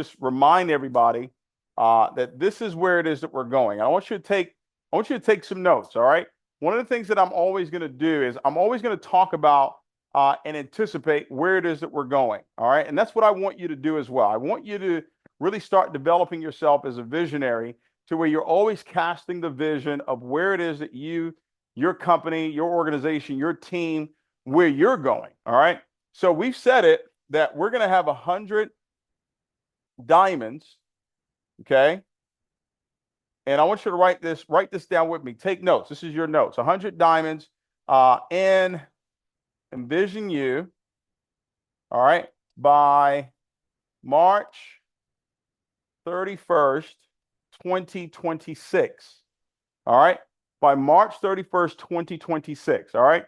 just remind everybody that this is where it is that we're going. I want you to take some notes. All right. One of the things that I'm always going to do is I'm always going to talk about and anticipate where it is that we're going. All right. And that's what I want you to do as well. I want you to really start developing yourself as a visionary to where you're always casting the vision of where it is that your company, your organization, your team, where you're going. All right. So we've said it that we're going to have 100 diamonds. Okay. And I want you to write this down with me. Take notes. This is your notes. 100 diamonds and envision you, all right, by March 31st, 2026. All right. By March 31st, 2026. All right.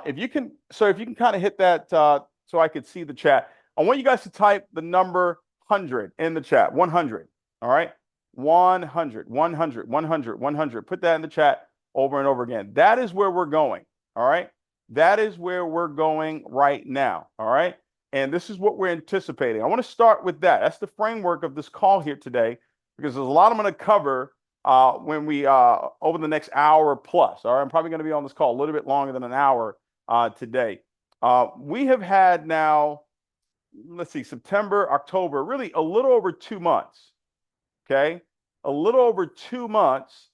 If you can kind of hit that so I could see the chat. I want you guys to type the number 100 in the chat. 100. All right. 100, 100, 100, 100. Put that in the chat over and over again. That is where we're going. All right. That is where we're going right now. All right. And this is what we're anticipating. I want to start with that. That's the framework of this call here today, because there's a lot I'm going to cover when we over the next hour plus. All right. I'm probably going to be on this call a little bit longer than an hour today. We have had now, let's see, September, October, really a little over 2 months. Okay. A little over 2 months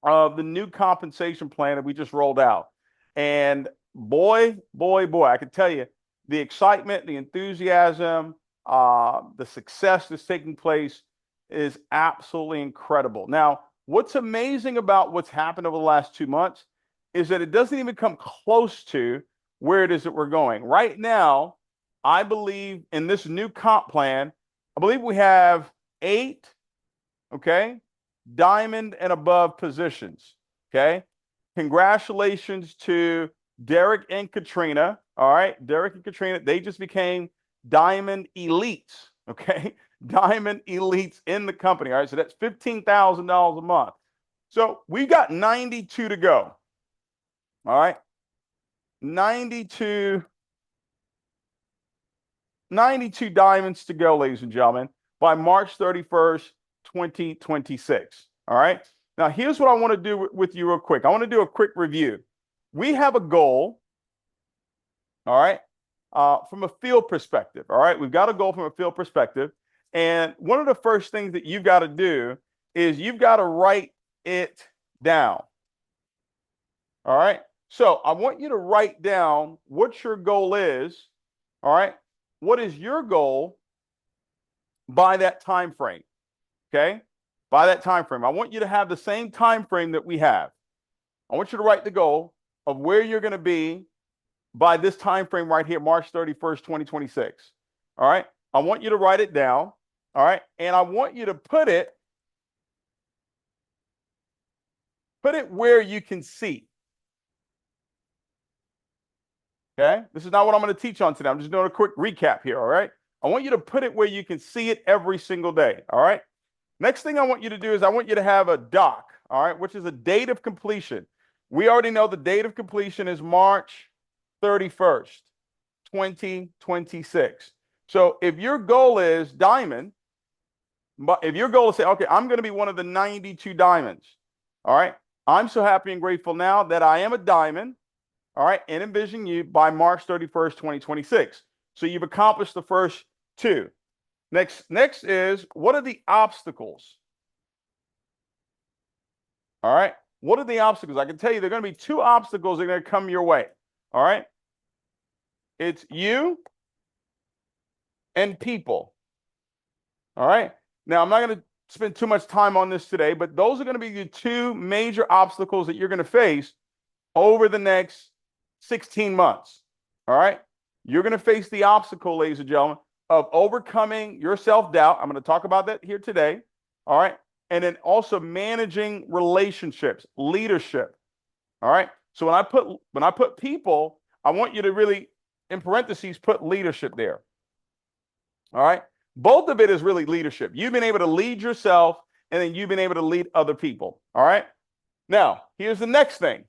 of the new compensation plan that we just rolled out. And boy, I can tell you the excitement, the enthusiasm, the success that's taking place is absolutely incredible. Now, what's amazing about what's happened over the last 2 months is that it doesn't even come close to where it is that we're going. Right now, I believe in this new comp plan, I believe we have 8, okay, diamond and above positions, okay? Congratulations to Derek and Katrina. All right, Derek and Katrina, they just became diamond elites, okay? Diamond elites in the company. All right, so that's $15,000 a month. So we got 92 to go. All right, 92 diamonds to go, ladies and gentlemen, by March 31st, 2026. All right. Now, here's what I want to do with you real quick. I want to do a quick review. We have a goal, all right, from a field perspective. All right. We've got a goal from a field perspective. And one of the first things that you've got to do is you've got to write it down. All right. So I want you to write down what your goal is. All right. What is your goal by that time frame? Okay. By that time frame, I want you to have the same time frame that we have. I want you to write the goal of where you're going to be by this time frame right here, March 31st, 2026. All right. I want you to write it down. All right. And I want you to put it where you can see. Okay. This is not what I'm going to teach on today. I'm just doing a quick recap here. All right. I want you to put it where you can see it every single day. All right. Next thing I want you to do is I want you to have a doc, all right, which is a date of completion. We already know the date of completion is March 31st, 2026. So if your goal is diamond, but if your goal is say, okay, I'm going to be one of the 92 diamonds, all right, I'm so happy and grateful now that I am a diamond, all right, and envision you by March 31st, 2026. So you've accomplished the first 2. Next is, what are the obstacles? All right. What are the obstacles? I can tell you there are going to be 2 obstacles that are going to come your way. All right. It's you and people. All right. Now, I'm not going to spend too much time on this today, but those are going to be the 2 major obstacles that you're going to face over the next 16 months. All right. You're going to face the obstacle, ladies and gentlemen, of overcoming your self-doubt. I'm going to talk about that here today. All right. And then also managing relationships, leadership. All right. So when I put people, I want you to really, in parentheses, put leadership there. All right. Both of it is really leadership. You've been able to lead yourself, and then you've been able to lead other people. All right. Now, here's the next thing.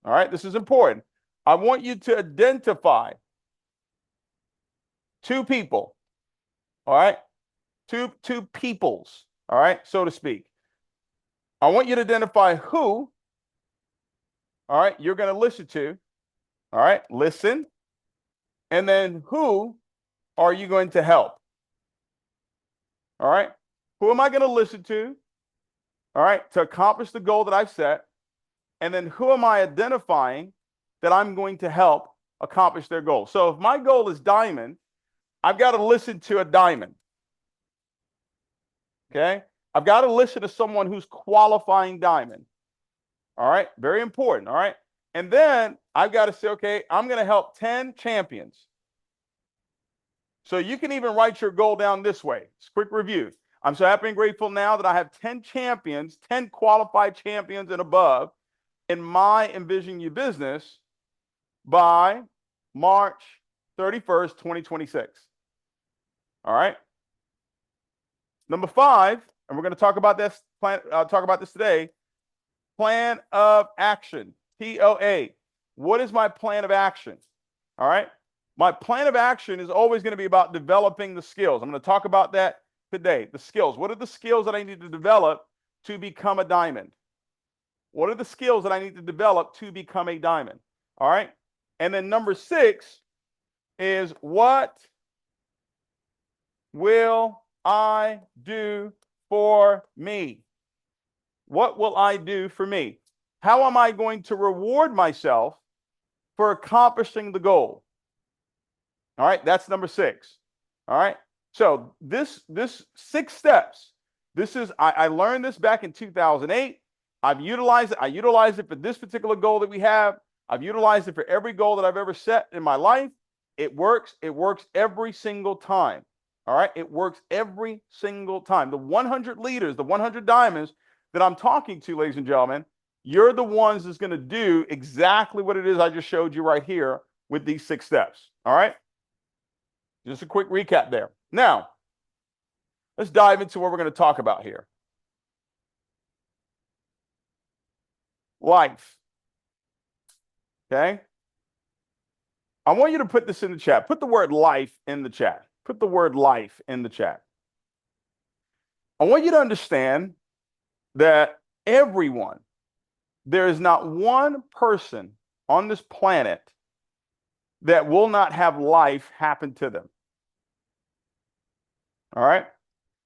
All right. This is important. I want you to identify 2 people. All right. two peoples, all right, so to speak. I want you to identify who, all right, you're going to listen to, all right, listen, and then who are you going to help? All right, who am I going to listen to, all right, to accomplish the goal that I've set? And then who am I identifying that I'm going to help accomplish their goal? So if my goal is diamond, I've got to listen to a diamond. Okay. I've got to listen to someone who's qualifying diamond. All right. Very important. All right. And then I've got to say, okay, I'm going to help 10 champions. So you can even write your goal down this way. It's a quick review. I'm so happy and grateful now that I have 10 champions, 10 qualified champions and above in my Envision You business by March 31st, 2026. All right. Number 5, and we're going to talk about this today. Plan of action, POA. What is my plan of action? All right. My plan of action is always going to be about developing the skills. I'm going to talk about that today. The skills. What are the skills that I need to develop to become a diamond? What are the skills that I need to develop to become a diamond? All right. And then number 6 is what will I do for me? What will I do for me? How am I going to reward myself for accomplishing the goal? All right, that's number 6. All right. So this 6 steps. I learned this back in 2008. I've utilized it. I utilized it for this particular goal that we have. I've utilized it for every goal that I've ever set in my life. It works. It works every single time. All right. It works every single time. The 100 leaders, the 100 diamonds that I'm talking to, ladies and gentlemen, you're the ones that's going to do exactly what it is I just showed you right here with these 6 steps. All right. Just a quick recap there. Now, let's dive into what we're going to talk about here. Life. Okay. I want you to put this in the chat. Put the word life in the chat. Put the word life in the chat. I want you to understand that everyone, there is not one person on this planet that will not have life happen to them. All right.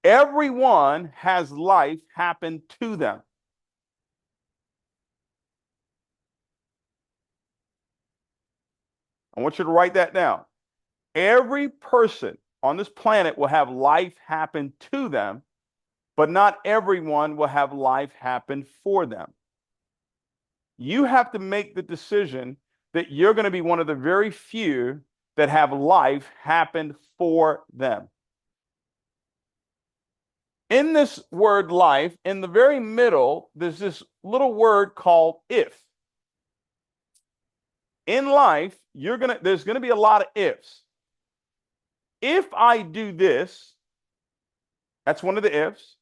Everyone has life happen to them. I want you to write that down. Every person on this planet will have life happen to them, but not everyone will have life happen for them. You have to make the decision that you're going to be one of the very few that have life happen for them. In this word life, in the very middle, there's this little word called if. In life, there's going to be a lot of ifs. If I do this, that's one of the ifs.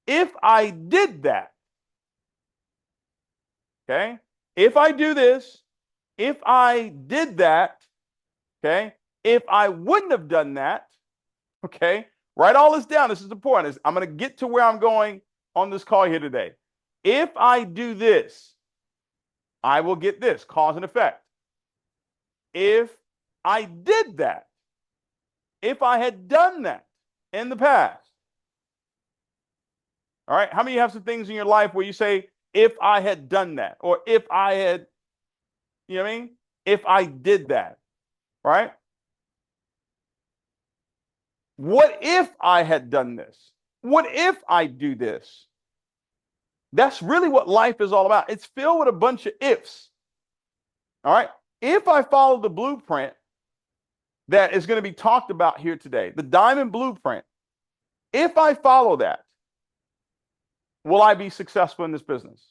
If I did that, okay? If I do this, if I did that, okay? If I wouldn't have done that, okay? Write all this down. This is important. I'm going to get to where I'm going on this call here today. If I do this, I will get this, cause and effect. If I did that, if I had done that in the past. All right. How many of you have some things in your life where you say, if I had done that, or if I had, you know what I mean? If I did that, right? What if I had done this? What if I do this? That's really what life is all about. It's filled with a bunch of ifs. All right. If I follow the blueprint that is going to be talked about here today, the diamond blueprint, if I follow that, will I be successful in this business?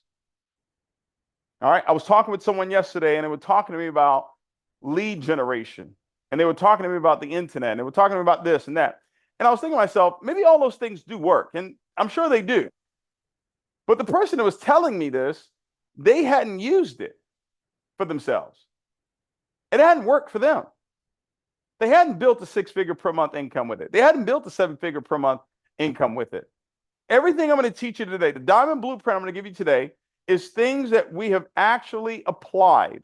All right. I was talking with someone yesterday and they were talking to me about lead generation. And they were talking to me about the internet. And they were talking to me about this and that. And I was thinking to myself, maybe all those things do work. And I'm sure they do. But the person that was telling me this, they hadn't used it for themselves. It hadn't worked for them. They hadn't built a 6-figure per month income with it. They hadn't built a 7-figure per month income with it. Everything I'm going to teach you today, the diamond blueprint I'm going to give you today, is things that we have actually applied.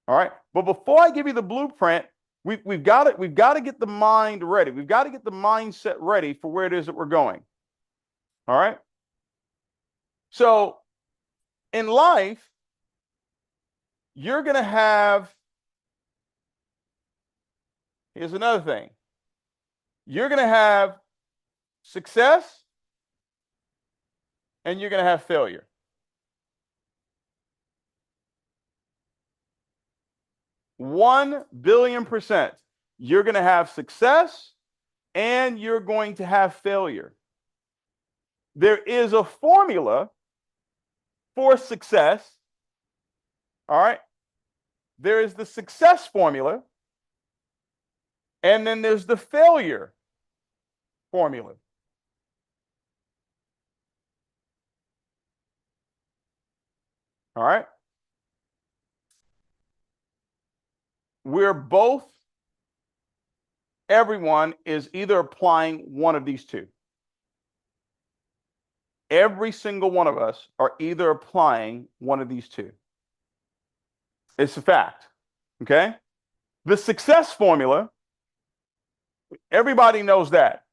All right. But before I give you the blueprint, we've got to get the mind ready. We've got to get the mindset ready for where it is that we're going. All right. So in life, you're going to have, here's another thing. You're going to have success and you're going to have failure. $1,000,000,000%. You're going to have success and you're going to have failure. There is a formula for success. All right. There is the success formula, and then there's the failure formula. All right. Everyone is either applying one of these two. Every single one of us are either applying one of these two. It's a fact. Okay. The success formula, everybody knows that.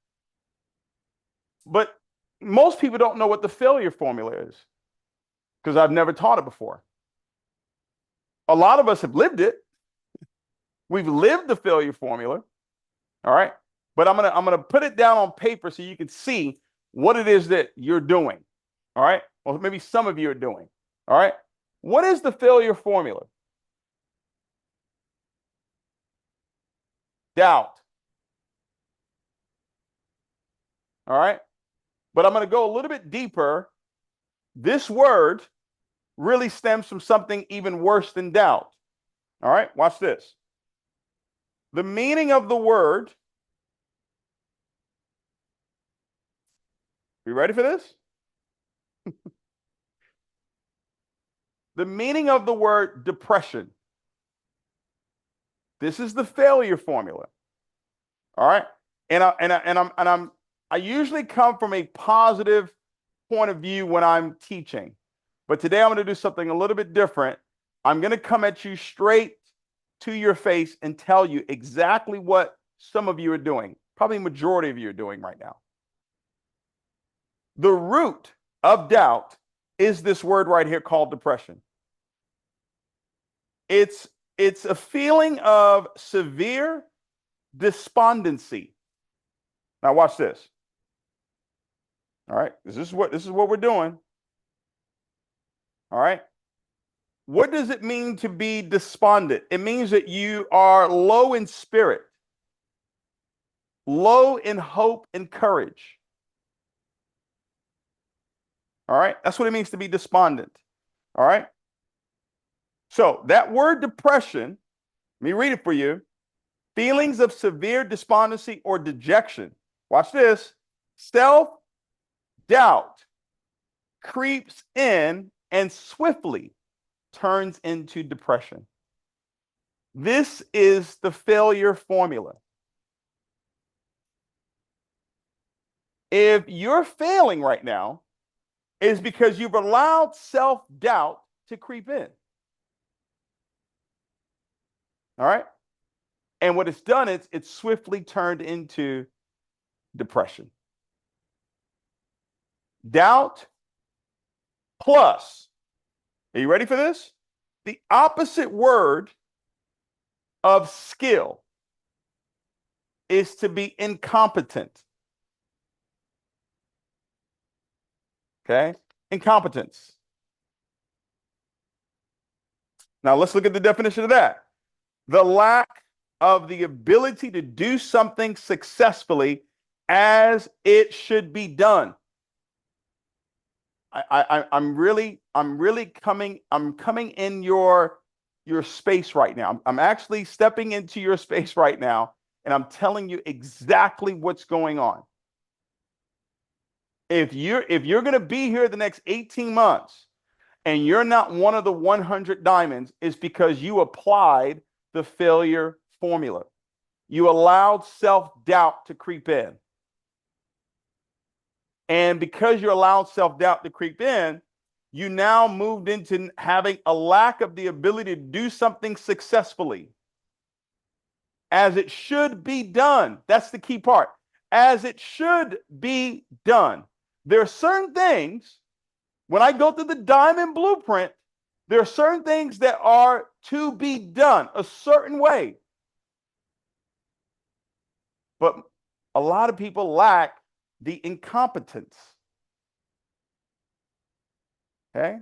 But most people don't know what the failure formula is because I've never taught it before. A lot of us have lived it. We've lived the failure formula. All right. But I'm gonna put it down on paper so you can see what it is that you're doing. All right. Well, maybe some of you are doing. All right. What is the failure formula? Doubt. All right. But I'm going to go a little bit deeper. This word really stems from something even worse than doubt. All right. Watch this. The meaning of the word. You ready for this? The meaning of the word depression. This is the failure formula. All right. I usually come from a positive point of view when I'm teaching, but today I'm going to do something a little bit different. I'm going to come at you straight to your face and tell you exactly what some of you are doing. Probably the majority of you are doing right now. The root of doubt is this word right here called depression. It's a feeling of severe despondency. Now watch this. All right, this is what we're doing. All right. What does it mean to be despondent? It means that you are low in spirit, low in hope and courage. All right, that's what it means to be despondent. All right. So that word depression, let me read it for you. Feelings of severe despondency or dejection. Watch this. Self-doubt creeps in and swiftly turns into depression. This is the failure formula. If you're failing right now, it's because you've allowed self-doubt to creep in. All right. And what it's done is it's swiftly turned into depression. Doubt plus, are you ready for this? The opposite word of skill is to be incompetent. Okay? Incompetence. Now let's look at the definition of that. The lack of the ability to do something successfully as it should be done. I'm coming in your space right now. I'm actually stepping into your space right now, and I'm telling you exactly what's going on. If you're going to be here the next 18 months and you're not one of the 100 diamonds, it's because you applied the failure formula. You allowed self-doubt to creep in. And because you allowed self-doubt to creep in, you now moved into having a lack of the ability to do something successfully as it should be done. That's the key part. As it should be done. There are certain things, when I go through the diamond blueprint, there are certain things that are to be done a certain way. But a lot of people lack the incompetence. Okay?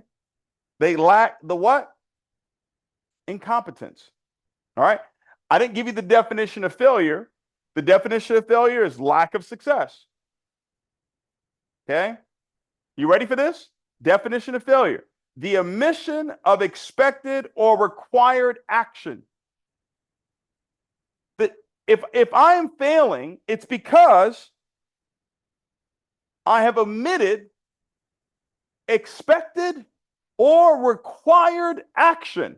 They lack the what? Incompetence. All right? I didn't give you the definition of failure. The definition of failure is lack of success. Okay? You ready for this? Definition of failure: the omission of expected or required action. That if I am failing, it's because I have omitted expected or required action.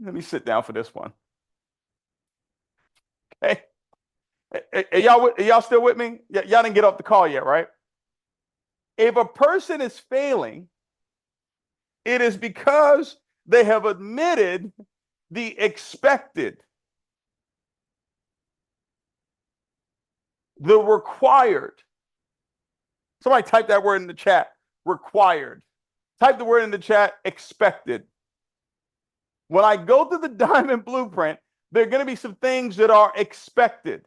Let me sit down for this one. Okay. Are y'all still with me? Y'all didn't get off the call yet, right? If a person is failing, it is because they have omitted the expected, the required. Somebody type that word in the chat, required. Type the word in the chat, expected. When I go through the diamond blueprint, there are going to be some things that are expected.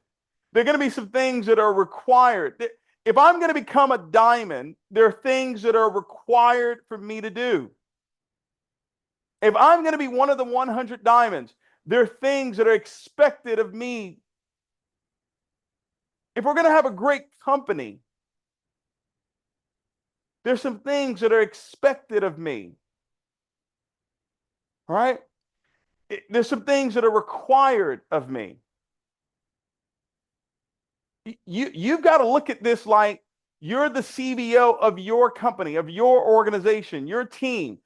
There are going to be some things that are required. If I'm going to become a diamond, there are things that are required for me to do. If I'm going to be one of the 100 diamonds, there are things that are expected of me. If we're going to have a great company, there's some things that are expected of me. All right? There's some things that are required of me. You've got to look at this like you're the CVO of your company, of your organization, your team.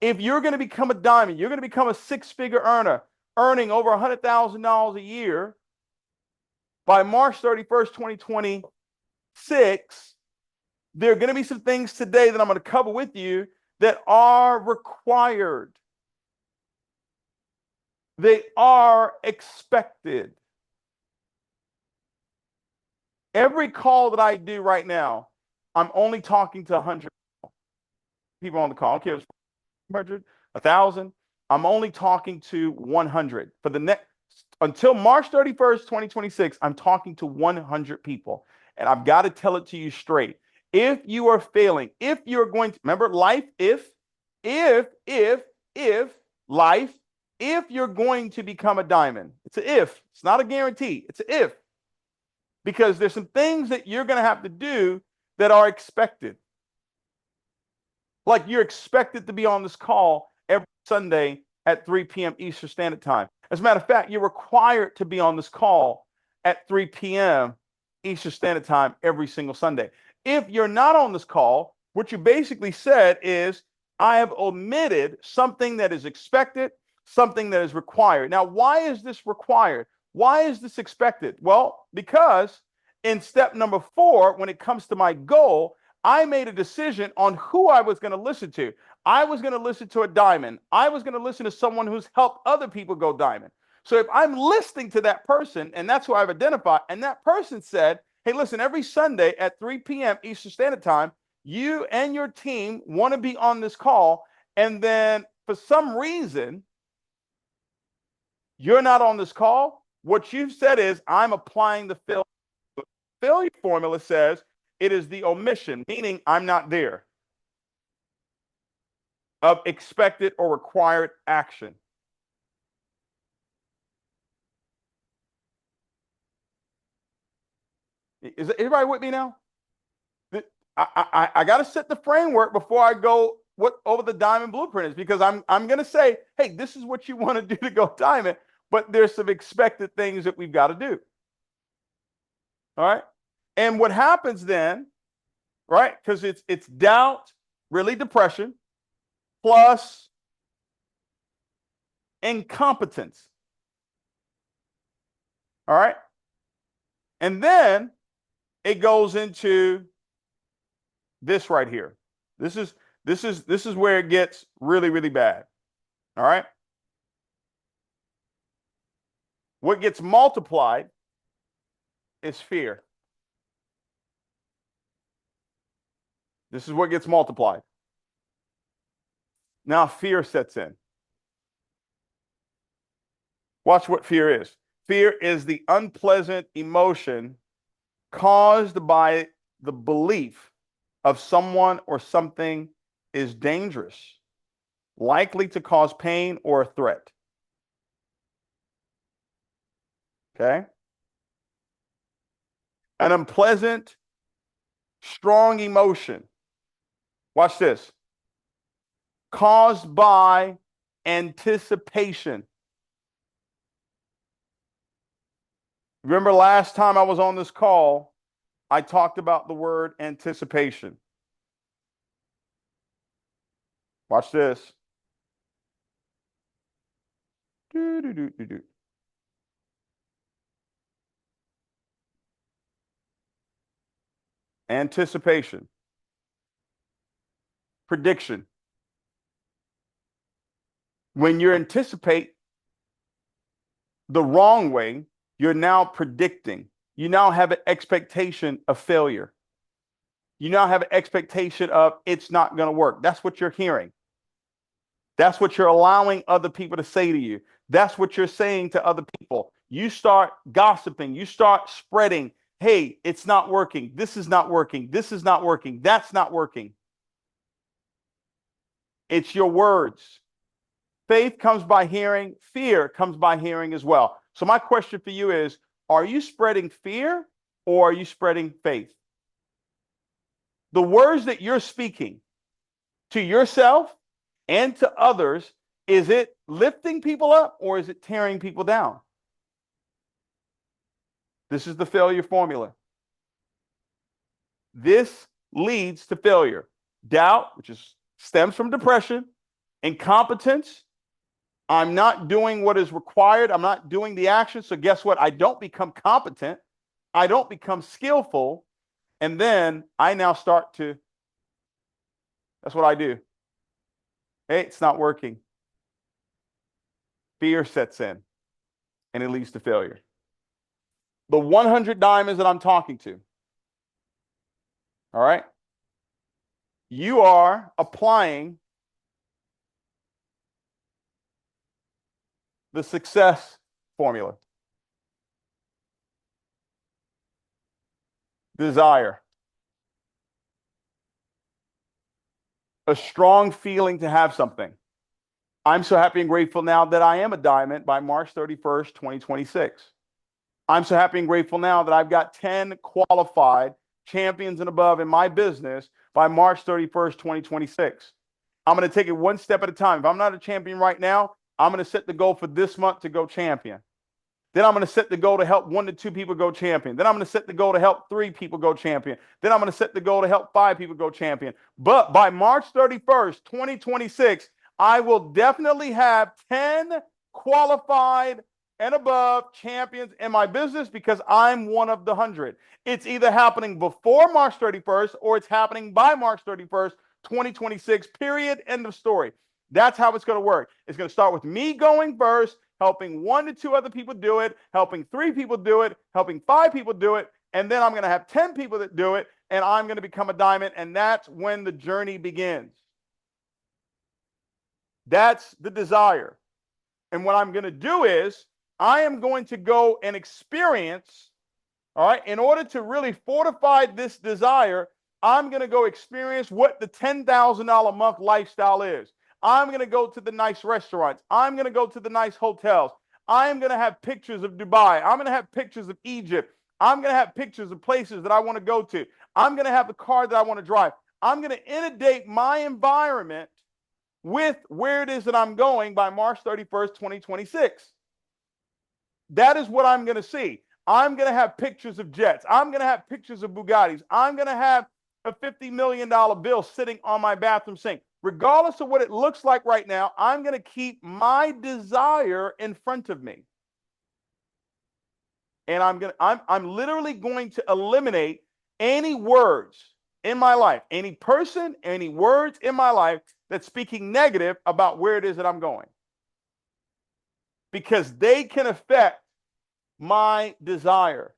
If you're going to become a diamond, you're going to become a six-figure earner, earning over $100,000 a year by March 31st, 2026, there are going to be some things today that I'm going to cover with you that are required. They are expected. Every call that I do right now, I'm only talking to 100 people on the call. I don't care if it's 100, 1,000. I'm only talking to 100 for the next until March 31st, 2026. I'm talking to 100 people, and I've got to tell it to you straight. If you are failing, if you're going to remember life, if life, if you're going to become a diamond, it's an if. It's not a guarantee. It's an if. Because there's some things that you're going to have to do that are expected. Like you're expected to be on this call every Sunday at 3 p.m. Eastern Standard Time. As a matter of fact, you're required to be on this call at 3 p.m. Eastern Standard Time every single Sunday. If you're not on this call, what you basically said is, I have omitted something that is expected, something that is required. Now, why is this required? Why is this expected? Well, because in step number 4, when it comes to my goal, I made a decision on who I was going to listen to. I was going to listen to a diamond. I was going to listen to someone who's helped other people go diamond. So if I'm listening to that person, and that's who I've identified, and that person said, hey, listen, every Sunday at 3 p.m. Eastern Standard Time, you and your team want to be on this call, and then for some reason, you're not on this call, what you've said is, I'm applying the failure formula says it is the omission, meaning I'm not there, of expected or required action. Is everybody with me now? I got to set the framework before I go over the diamond blueprint is, because I'm going to say, hey, this is what you want to do to go diamond, but there's some expected things that we've got to do. All right. And what happens then, right? Because it's doubt, really depression, plus incompetence. All right. And then it goes into this right here. This is where it gets really, really bad. All right. What gets multiplied is fear. This is what gets multiplied. Now fear sets in. Watch what fear is. Fear is the unpleasant emotion caused by the belief of someone or something is dangerous, likely to cause pain or a threat. Okay? An unpleasant, strong emotion. Watch this. Caused by anticipation. Remember last time I was on this call, I talked about the word anticipation. Watch this. Anticipation. Prediction. When you anticipate the wrong way, you're now predicting. You now have an expectation of failure. You now have an expectation of it's not going to work. That's what you're hearing. That's what you're allowing other people to say to you. That's what you're saying to other people. You start gossiping. You start spreading, hey, it's not working. This is not working. This is not working. That's not working. It's your words. Faith comes by hearing. Fear comes by hearing as well. So my question for you is, are you spreading fear or are you spreading faith? The words that you're speaking to yourself and to others, is it lifting people up or is it tearing people down? This is the failure formula. This leads to failure. Doubt, which stems from depression, incompetence. I'm not doing what is required. I'm not doing the action. So guess what? I don't become competent. I don't become skillful. And then I now start to, that's what I do. Hey, it's not working. Fear sets in and it leads to failure. The 100 diamonds that I'm talking to, all right, you are applying the success formula. Desire. A strong feeling to have something. I'm so happy and grateful now that I am a diamond by March 31st, 2026. I'm so happy and grateful now that I've got 10 qualified champions and above in my business by March 31st, 2026. I'm going to take it one step at a time. If I'm not a champion right now, I'm going to set the goal for this month to go champion. Then I'm going to set the goal to help 1 to 2 people go champion. Then I'm going to set the goal to help 3 people go champion. Then I'm going to set the goal to help 5 people go champion. But by March 31st, 2026, I will definitely have 10 qualified and above champions in my business because I'm one of the 100. It's either happening before March 31st or it's happening by March 31st, 2026, period, end of story. That's how it's going to work. It's going to start with me going first, helping 1 to 2 other people do it, helping 3 people do it, helping 5 people do it, and then I'm going to have 10 people that do it, and I'm going to become a diamond, and that's when the journey begins. That's the desire. And what I'm going to do is I am going to go and experience, all right, in order to really fortify this desire, I'm going to go experience what the $10,000 a month lifestyle is. I'm going to go to the nice restaurants. I'm going to go to the nice hotels. I'm going to have pictures of Dubai. I'm going to have pictures of Egypt. I'm going to have pictures of places that I want to go to. I'm going to have the car that I want to drive. I'm going to inundate my environment with where it is that I'm going by March 31st, 2026. That is what I'm going to see. I'm going to have pictures of jets. I'm going to have pictures of Bugattis. I'm going to have a $50 million bill sitting on my bathroom sink. Regardless of what it looks like right now, I'm going to keep my desire in front of me. And I'm literally going to eliminate any words in my life, any person, any words in my life that's speaking negative about where it is that I'm going. Because they can affect my desire.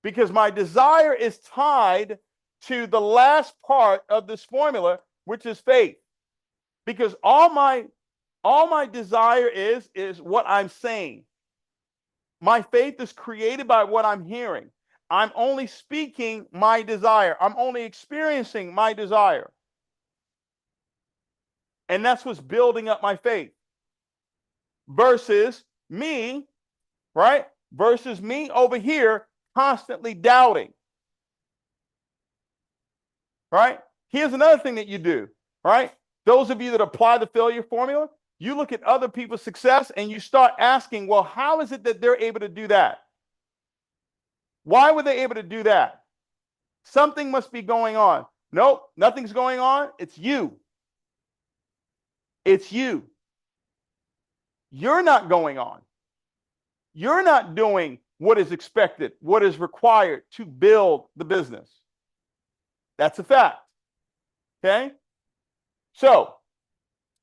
Because my desire is tied to the last part of this formula, which is faith. Because all my desire is what I'm saying. My faith is created by what I'm hearing. I'm only speaking my desire. I'm only experiencing my desire. And that's what's building up my faith. Versus me, right? Versus me over here constantly doubting. Right? Here's another thing that you do, right? Those of you that apply the failure formula, you look at other people's success and you start asking, well, how is it that they're able to do that? Why were they able to do that? Something must be going on. Nope, nothing's going on. It's you. It's you. You're not going on. You're not doing what is expected, what is required to build the business. That's a fact. Okay? So,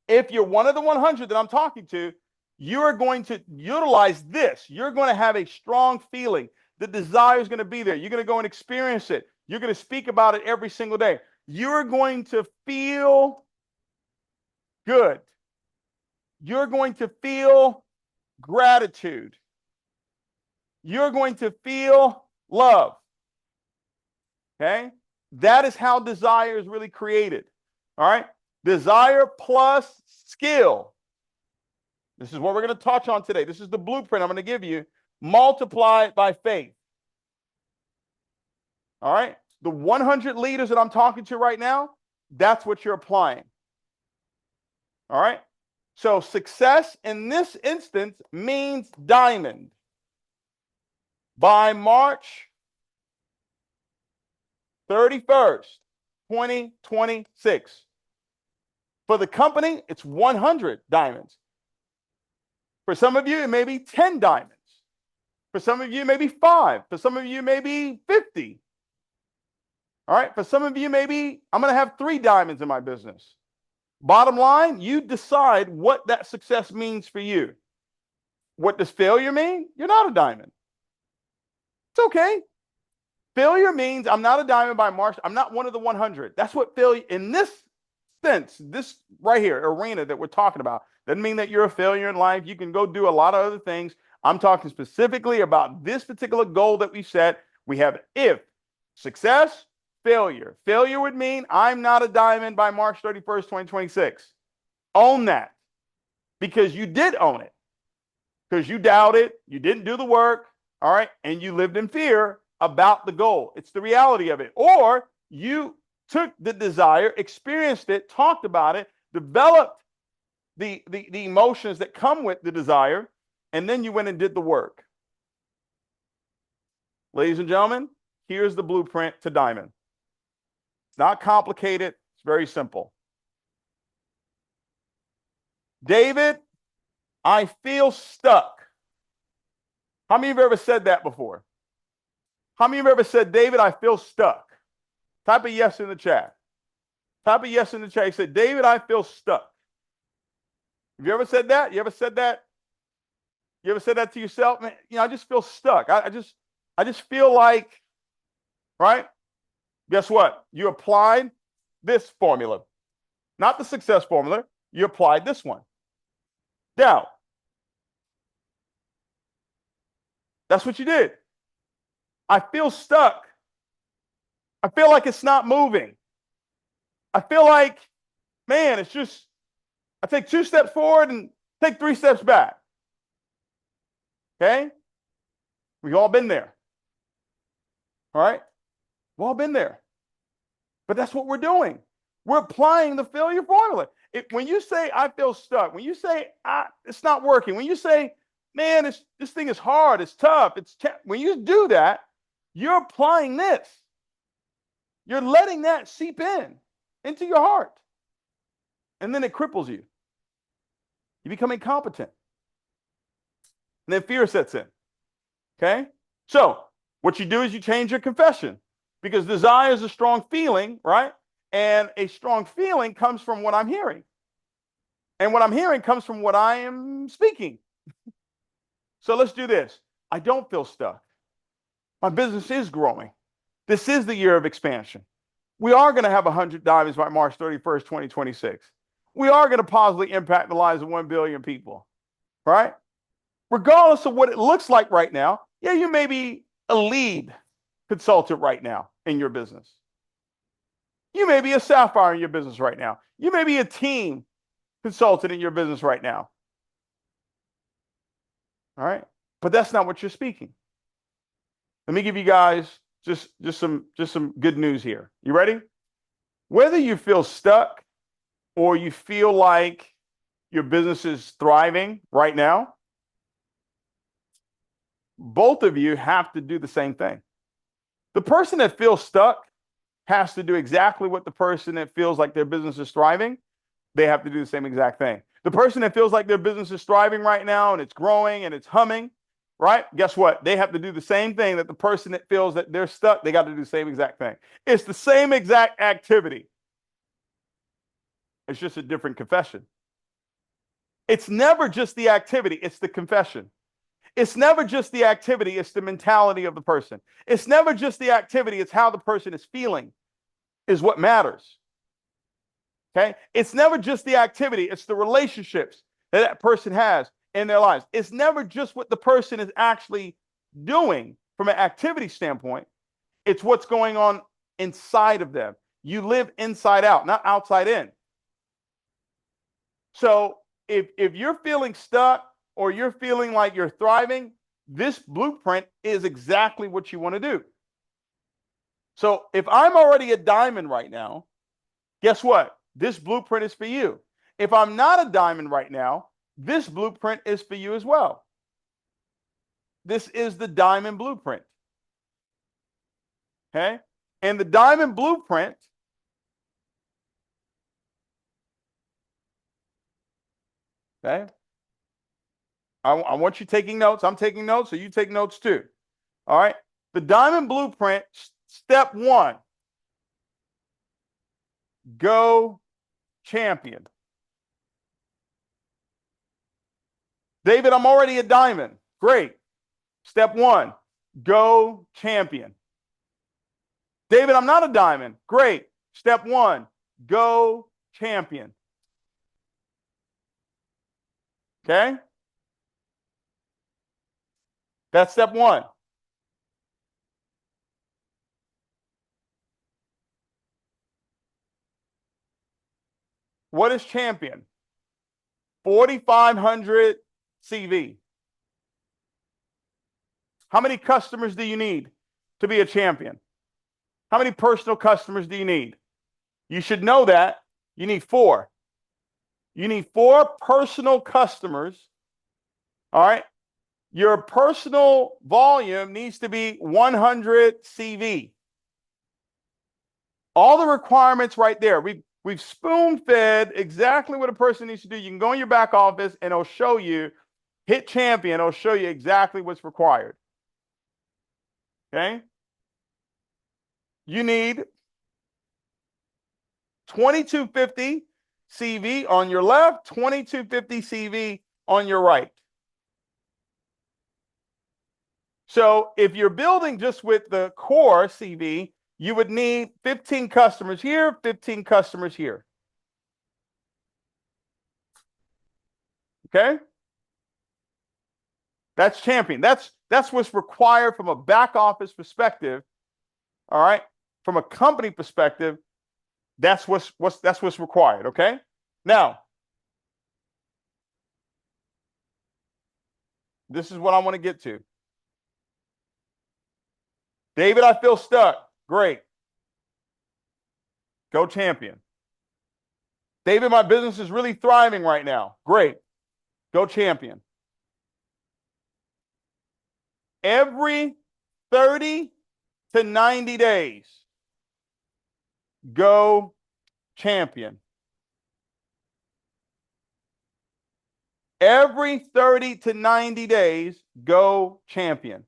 if you're one of the 100 that I'm talking to, you're going to utilize this. You're going to have a strong feeling. The desire is going to be there. You're going to go and experience it. You're going to speak about it every single day. You're going to feel good. You're going to feel gratitude. You're going to feel love. Okay? That is how desire is really created. All right? Desire plus skill. This is what we're going to touch on today. This is the blueprint I'm going to give you. Multiply it by faith. All right? The 100 leaders that I'm talking to right now, that's what you're applying. All right? So success in this instance means diamond. By March 31st, 2026. For the company, it's 100 diamonds. For some of you, it may be 10 diamonds. For some of you, it may be 5. For some of you, it may be 50. All right. For some of you, maybe I'm going to have 3 diamonds in my business. Bottom line, you decide what that success means for you. What does failure mean? You're not a diamond. It's okay. Failure means I'm not a diamond by March. I'm not one of the 100. That's what failure in this sense, this right here, arena that we're talking about, doesn't mean that you're a failure in life. You can go do a lot of other things. I'm talking specifically about this particular goal that we set. We have if, success, failure. Failure would mean I'm not a diamond by March 31st, 2026. Own that because you did own it. Because you doubted, you didn't do the work, all right, and you lived in fear about the goal. It's the reality of it. Or you took the desire, experienced it, talked about it, developed the emotions that come with the desire, and then you went and did the work. Ladies and gentlemen, here's the blueprint to diamond. It's not complicated. It's very simple. David, I feel stuck. How many of you have ever said that before? How many of you have ever said, David, I feel stuck? Type a yes in the chat. Type a yes in the chat. You said, David, I feel stuck. Have you ever said that? You ever said that? You ever said that to yourself? Man, I just feel stuck. I just feel like, right? Guess what? You applied this formula. Not the success formula. You applied this one. Now, that's what you did. I feel stuck. I feel like it's not moving. I feel like, man, it's just, I take 2 steps forward and take 3 steps back. Okay? We've all been there. All right? We've all been there. But that's what we're doing. We're applying the failure formula. When you say, I feel stuck, when you say, it's not working, when you say, man, this thing is hard, it's tough, when you do that, you're applying this. You're letting that seep into your heart. And then it cripples you. You become incompetent. And then fear sets in. Okay? So What you do is you change your confession, because desire is a strong feeling, right? And a strong feeling comes from what I'm hearing. And what I'm hearing comes from what I am speaking. So let's do this. I don't feel stuck. My business is growing. This is the year of expansion. We are going to have 100 diamonds by March 31st, 2026. We are going to positively impact the lives of 1 billion people, right? Regardless of what it looks like right now, yeah, you may be a lead consultant right now in your business. You may be a sapphire in your business right now. You may be a team consultant in your business right now. All right. But that's not what you're speaking. Let me give you guys just some good news here. You ready? Whether you feel stuck or you feel like your business is thriving right now, both of you have to do the same thing. The person that feels stuck has to do exactly what the person that feels like their business is thriving. They have to do the same exact thing. The person that feels like their business is thriving right now and it's growing and it's humming, right? Guess what? They have to do the same thing that the person that feels that they're stuck, they got to do the same exact thing. It's the same exact activity. It's just a different confession. It's never just the activity, it's the confession. It's never just the activity, it's the mentality of the person. It's never just the activity, it's how the person is feeling is what matters. Okay? It's never just the activity, it's the relationships that that person has in their lives. It's never just what the person is actually doing from an activity standpoint. It's what's going on inside of them. You live inside out, not outside in. So if you're feeling stuck or you're feeling like you're thriving, this blueprint is exactly what you want to do. So if I'm already a diamond right now, guess what? This blueprint is for you. If I'm not a diamond right now, this blueprint is for you as well. This is the diamond blueprint. Okay? And the diamond blueprint, okay? I want you taking notes. I'm taking notes, so you take notes too. All right? The diamond blueprint, step 1, go champion. David, I'm already a diamond. Great. Step 1, go champion. David, I'm not a diamond. Great. Step 1, go champion. Okay? That's step 1. What is champion? 4,500 CV. How many customers do you need to be a champion? How many personal customers do you need? You should know that. You need 4. You need 4 personal customers. All right. Your personal volume needs to be 100 CV. All the requirements right there. We've spoon-fed exactly what a person needs to do. You can go in your back office and it'll show you, hit champion, it'll show you exactly what's required. Okay? You need 2250 CV on your left, 2250 CV on your right. So if you're building just with the core CV, you would need 15 customers here, 15 customers here. Okay? That's champion. That's what's required from a back office perspective. All right? From a company perspective, that's what's required, okay? Now, this is what I want to get to. David, I feel stuck. Great. Go champion. David, my business is really thriving right now. Great. Go champion. Every 30 to 90 days, go champion. Every 30 to 90 days, go champion.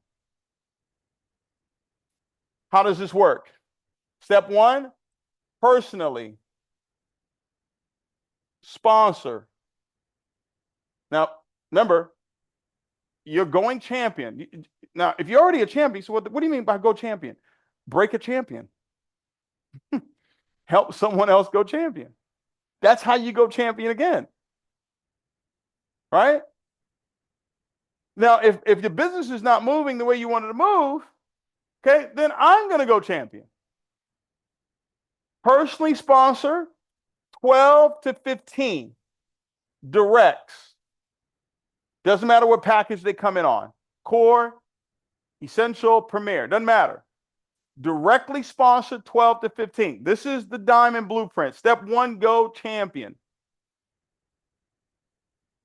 How does this work? Step one, personally sponsor. Now, remember, you're going champion. Now, if you're already a champion, so what do you mean by go champion? Break a champion. Help someone else go champion. That's how you go champion again. Right? Now, if your business is not moving the way you wanted to move, okay, then I'm going to go champion. Personally sponsor 12 to 15 directs. Doesn't matter what package they come in on. Core, Essential, Premier. Doesn't matter. Directly sponsor 12 to 15. This is the diamond blueprint. Step one, go champion.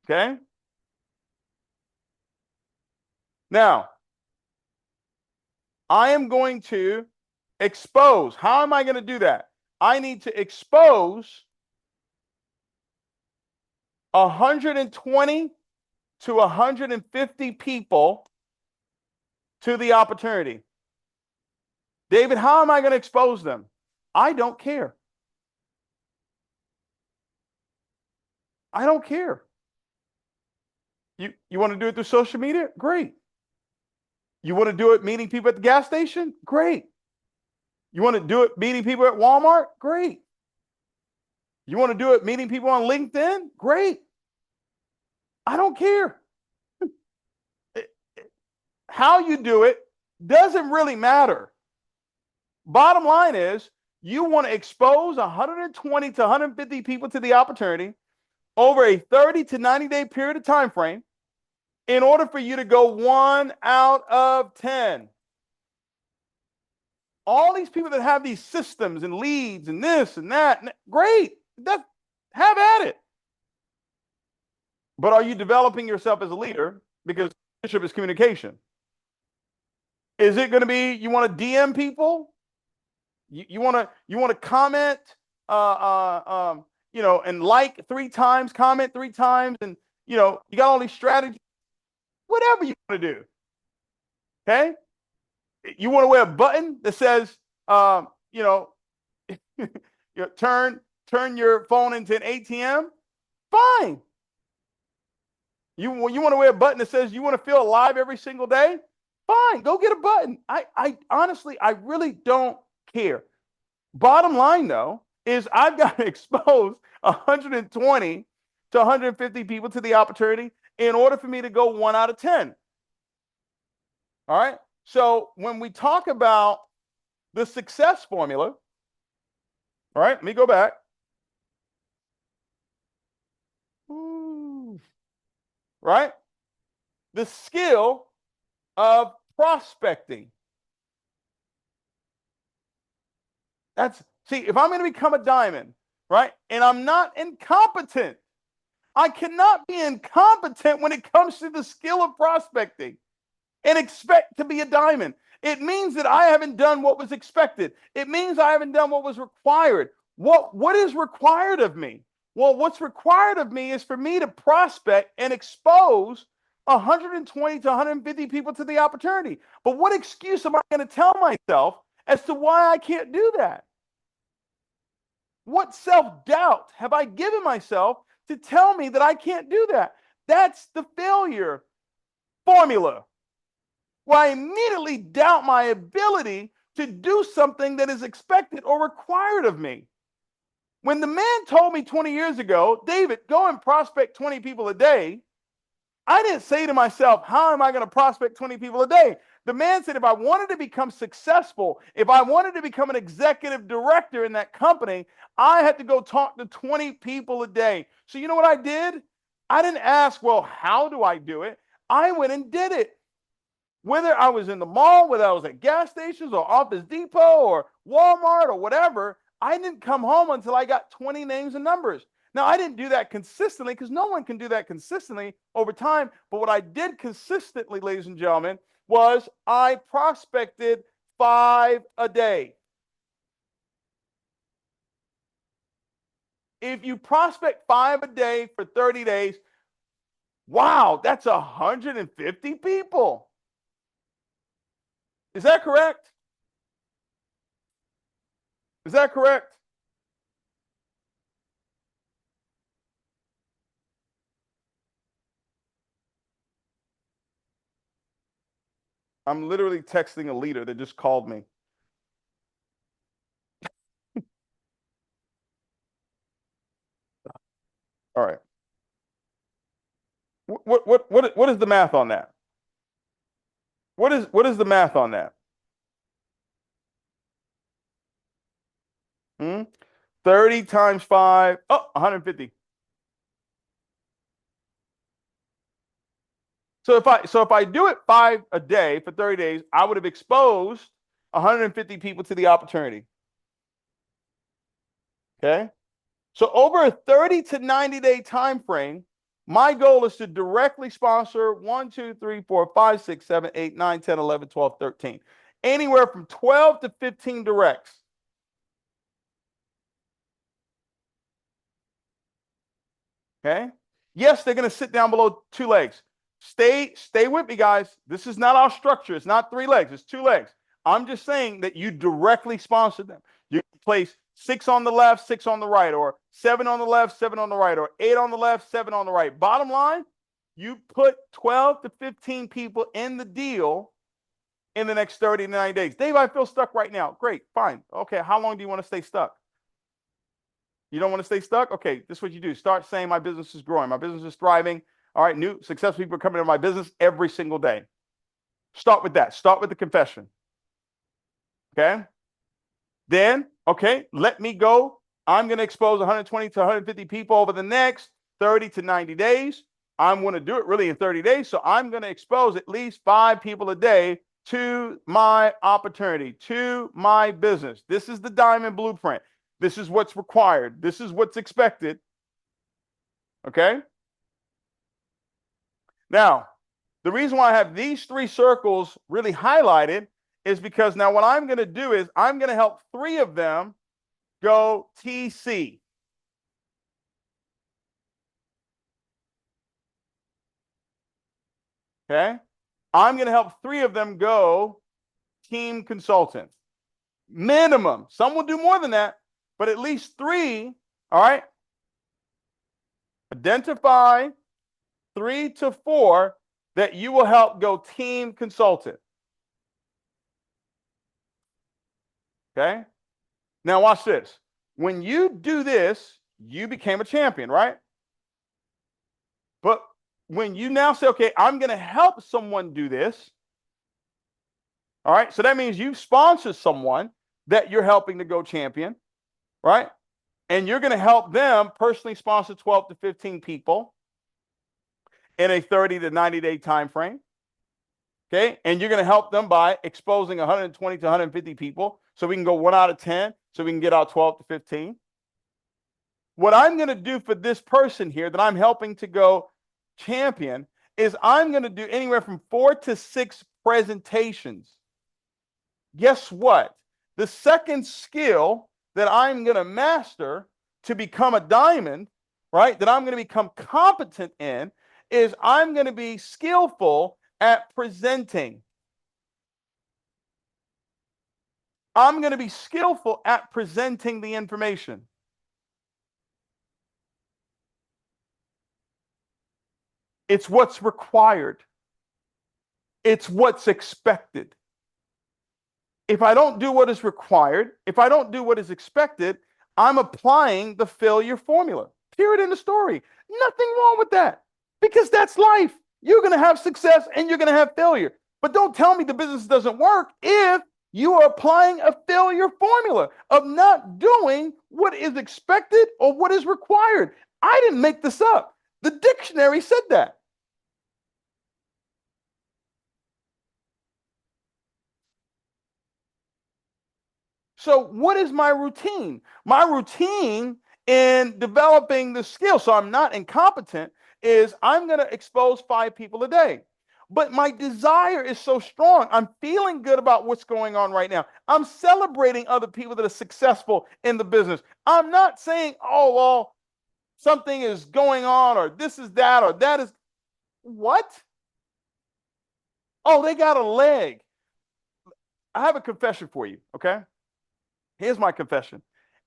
Okay? Now, I am going to expose. How am I going to do that? I need to expose 120 to 150 people to the opportunity. David, how am I going to expose them? I don't care. I don't care. You want to do it through social media? Great. You want to do it meeting people at the gas station? Great. You want to do it meeting people at Walmart? Great. You want to do it meeting people on LinkedIn? Great. I don't care. How you do it doesn't really matter. Bottom line is you want to expose 120 to 150 people to the opportunity over a 30 to 90 day period of time frame in order for you to go 1 out of 10. All these people that have these systems and leads and this and that, great. Have at it. But are you developing yourself as a leader? Because leadership is communication. Is it going to be you want to DM people? You want to comment, and like 3 times, comment 3 times, and you got all these strategies. Whatever you want to do. Okay? You want to wear a button that says, turn your phone into an ATM? Fine. You want to wear a button that says you want to feel alive every single day? Fine. Go get a button. I honestly, I really don't care. Bottom line, though, is I've got to expose 120 to 150 people to the opportunity in order for me to go 1 out of 10. All right. So when we talk about the success formula, all right, let me go back. Right? The skill of prospecting. See, if I'm going to become a diamond, right, and I'm not incompetent, I cannot be incompetent when it comes to the skill of prospecting and expect to be a diamond. It means that I haven't done what was expected. It means I haven't done what was required. What is required of me? Well, what's required of me is for me to prospect and expose 120 to 150 people to the opportunity. But what excuse am I going to tell myself as to why I can't do that? What self-doubt have I given myself to tell me that I can't do that? That's the failure formula, where I immediately doubt my ability to do something that is expected or required of me. When the man told me 20 years ago, David, go and prospect 20 people a day, I didn't say to myself, how am I going to prospect 20 people a day? The man said, if I wanted to become successful, if I wanted to become an executive director in that company, I had to go talk to 20 people a day. So you know what I did? I didn't ask, well, how do I do it? I went and did it. Whether I was in the mall, whether I was at gas stations or Office Depot or Walmart or whatever, I didn't come home until I got 20 names and numbers. Now, I didn't do that consistently because no one can do that consistently over time. But what I did consistently, ladies and gentlemen, was I prospected 5 a day. If you prospect 5 a day for 30 days, wow, that's 150 people. Is that correct? Is that correct? I'm literally texting a leader that just called me. All right. What is the math on that? What is the math on that? Hmm? 30 times 5, oh, 150. So if I do it 5 a day for 30 days, I would have exposed 150 people to the opportunity. Okay? So over a 30 to 90 day time frame, my goal is to directly sponsor 1, 2, 3, 4, 5, 6, 7, 8, 9, 10, 11, 12, 13. Anywhere from 12 to 15 directs. Okay. Yes, they're going to sit down below 2 legs. Stay with me, guys. This is not our structure. It's not 3 legs. It's 2 legs. I'm just saying that you directly sponsor them. You place 6 on the left, 6 on the right, or 7 on the left, 7 on the right, or 8 on the left, 7 on the right. Bottom line, you put 12 to 15 people in the deal in the next 30 to 90 days. Dave, I feel stuck right now. Great, fine. Okay, how long do you want to stay stuck? You don't want to stay stuck? Okay, this is what you do. Start saying my business is growing. My business is thriving. All right, new successful people are coming into my business every single day. Start with that. Start with the confession. Okay. Then, okay, let me go. I'm going to expose 120 to 150 people over the next 30 to 90 days. I'm going to do it really in 30 days. So I'm going to expose at least 5 people a day to my opportunity, to my business. This is the diamond blueprint. This is what's required. This is what's expected. Okay. Now, the reason why I have these 3 circles really highlighted is because now what I'm going to do is I'm going to help 3 of them go TC. Okay. I'm going to help 3 of them go team consultant. Minimum. Some will do more than that, but at least 3. All right. Identify 3 to 4 that you will help go team consultant. Okay. Now, watch this. When you do this, you became a champion, right? But when you now say, okay, I'm going to help someone do this, all right, so that means you sponsor someone that you're helping to go champion, right? And you're going to help them personally sponsor 12 to 15 people in a 30 to 90 day time frame. Okay. And you're going to help them by exposing 120 to 150 people. So we can go 1 out of 10. So we can get out 12 to 15. What I'm going to do for this person here that I'm helping to go champion is I'm going to do anywhere from 4 to 6 presentations. Guess what? The second skill that I'm going to master to become a diamond, right, that I'm going to become competent in is I'm going to be skillful at presenting. I'm going to be skillful at presenting the information. It's what's required. It's what's expected. If I don't do what is required, if I don't do what is expected, I'm applying the failure formula. Period in the story. Nothing wrong with that because that's life. You're going to have success and you're going to have failure. But don't tell me the business doesn't work if you are applying a failure formula of not doing what is expected or what is required. I didn't make this up. The dictionary said that. So, what is my routine? My routine in developing the skill, so I'm not incompetent, is I'm going to expose 5 people a day. But my desire is so strong. I'm feeling good about what's going on right now. I'm celebrating other people that are successful in the business. I'm not saying, oh, well, something is going on, or this is that, or that is what? Oh, they got a leg. I have a confession for you, okay? Here's my confession.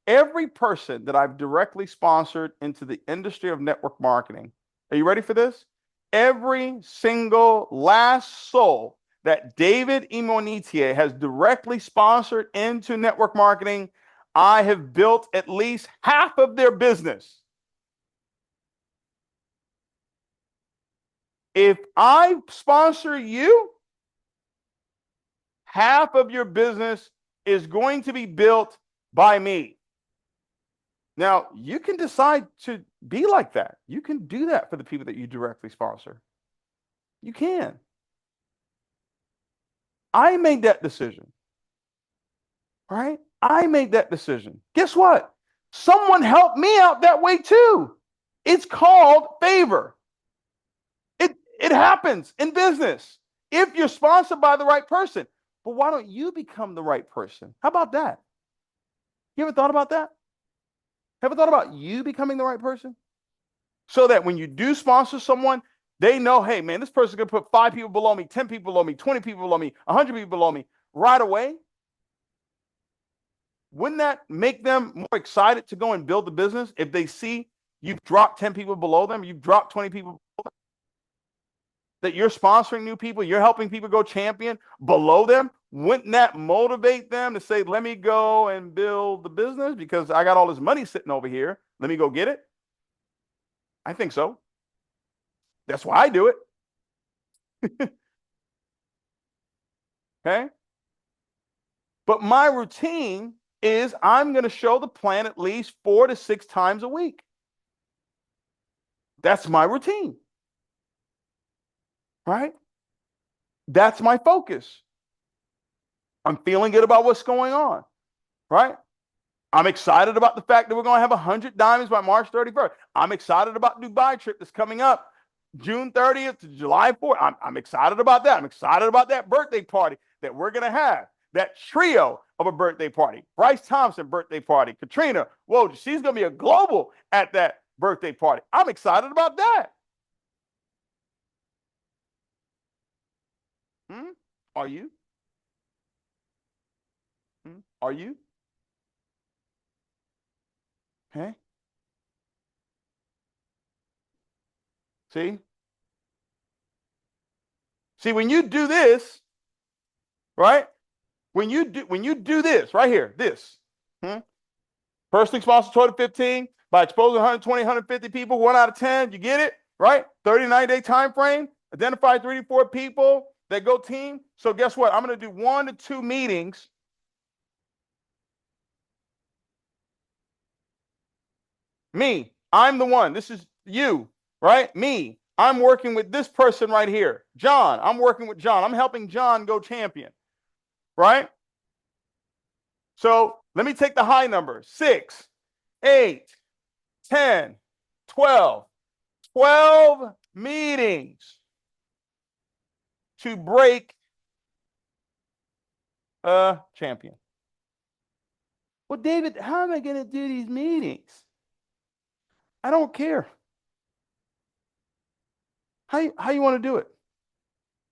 Every person that I've directly sponsored into the industry of network marketing, are you ready for this? Every single last soul that David Imonitie has directly sponsored into network marketing, I have built at least half of their business. If I sponsor you, half of your business is going to be built by me. Now, you can decide to be like that. You can do that for the people that you directly sponsor. You can. I made that decision, right? I made that decision. Guess what? Someone helped me out that way too. It's called favor. It happens in business if you're sponsored by the right person. But why don't you become the right person? How about that? You ever thought about that? Ever thought about you becoming the right person? So that when you do sponsor someone, they know, hey, man, this person's going to put 5 people below me, 10 people below me, 20 people below me, 100 people below me right away. Wouldn't that make them more excited to go and build the business if they see you've dropped 10 people below them, you've dropped 20 people below them, that you're sponsoring new people, you're helping people go champion below them? Wouldn't that motivate them to say, let me go and build the business because I got all this money sitting over here. Let me go get it. I think so. That's why I do it. Okay. But my routine is I'm going to show the plan at least 4 to 6 times a week. That's my routine. Right? That's my focus. I'm feeling good about what's going on. Right? I'm excited about the fact that we're going to have 100 diamonds by March 31st. I'm excited about Dubai trip that's coming up June 30th to July 4th. I'm excited about that. I'm excited about that birthday party that we're going to have. That trio of a birthday party. Bryce Thompson birthday party. Katrina, whoa, she's going to be a global at that birthday party. I'm excited about that. Are you? Are you? Okay. See? See, when you do this, right? When you do this right here, this, personally sponsored 12 to 15 by exposing 120, 150 people, 1 out of 10, you get it, right? 39-day time frame, identify 3 to 4 people that go team. So guess what? I'm going to do 1 to 2 meetings. Me, I'm the one. This is you, right? Me, I'm working with this person right here. John, I'm working with John. I'm helping John go champion, right? So let me take the high number 6, 8, 10, 12. 12 meetings to break a champion. Well, David, how am I going to do these meetings? I don't care. How you want to do it?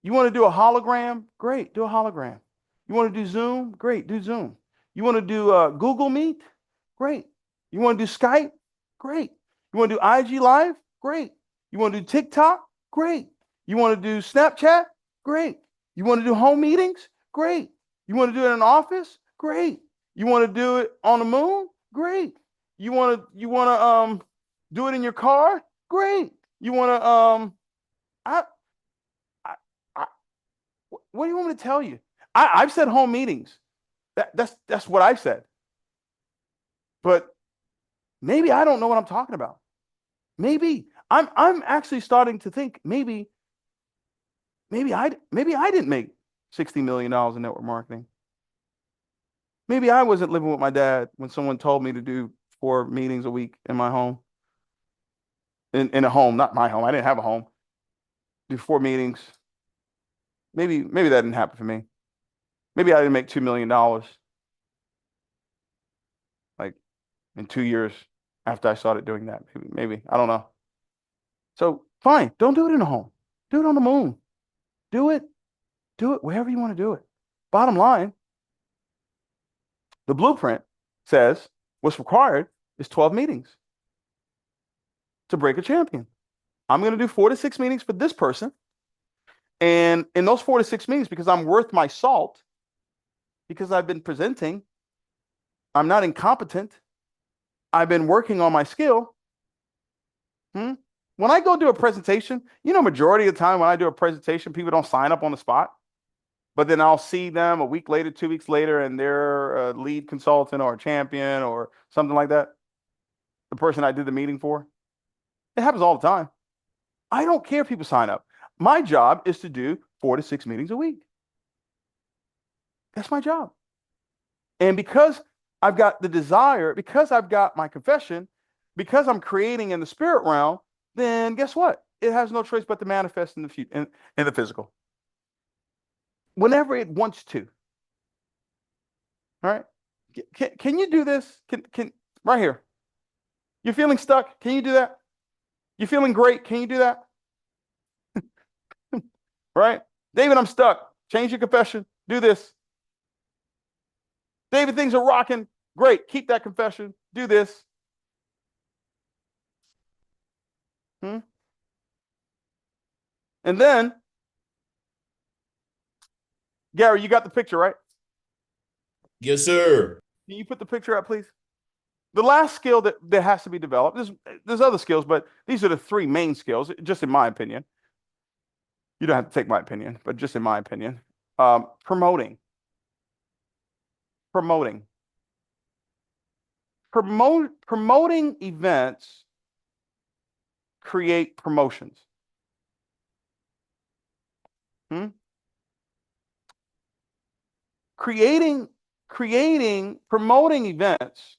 You want to do a hologram? Great, do a hologram. You want to do Zoom? Great, do Zoom. You want to do Google Meet? Great. You want to do Skype? Great. You want to do IG Live? Great. You want to do TikTok? Great. You want to do Snapchat? Great. You want to do home meetings? Great. You want to do it in an office? Great. You want to do it on the moon? Great. You want to do it in your car? Great. You want to what do you want me to tell you? I've said home meetings. That's what I've said. But maybe I don't know what I'm talking about. Maybe I'm actually starting to think maybe I didn't make $60 million in network marketing. Maybe I wasn't living with my dad when someone told me to do 4 meetings a week in my home. In a home, not my home. I didn't have a home. Do 4 meetings. Maybe that didn't happen for me. Maybe I didn't make $2 million like in 2 years after I started doing that. Maybe. I don't know. So fine, don't do it in a home. Do it on the moon. Do it wherever you want to do it. Bottom line, The blueprint says what's required is 12 meetings to break a champion. I'm going to do 4 to 6 meetings for this person. And in those 4 to 6 meetings, because I'm worth my salt, because I've been presenting, I'm not incompetent. I've been working on my skill. When I go do a presentation, majority of the time when I do a presentation, people don't sign up on the spot. But then I'll see them a week later, 2 weeks later, and they're a lead consultant or a champion or something like that. The person I did the meeting for. It happens all the time. I don't care if people sign up. My job is to do 4 to 6 meetings a week. That's my job. And because I've got the desire, because I've got my confession, because I'm creating in the spirit realm, then guess what? It has no choice but to manifest in the future, in the physical. Whenever it wants to. All right. Can you do this? Can right here. You're feeling stuck? Can you do that? You're feeling great? Can you do that? Right? David, I'm stuck. Change your confession. Do this. David, things are rocking. Great. Keep that confession. Do this. And then, Gary, you got the picture, right? Yes, sir. Can you put the picture up, please? The last skill that has to be developed, there's other skills, but these are the 3 main skills, just in my opinion. You don't have to take my opinion, but just in my opinion. Promoting. Promoting events create promotions. Promoting events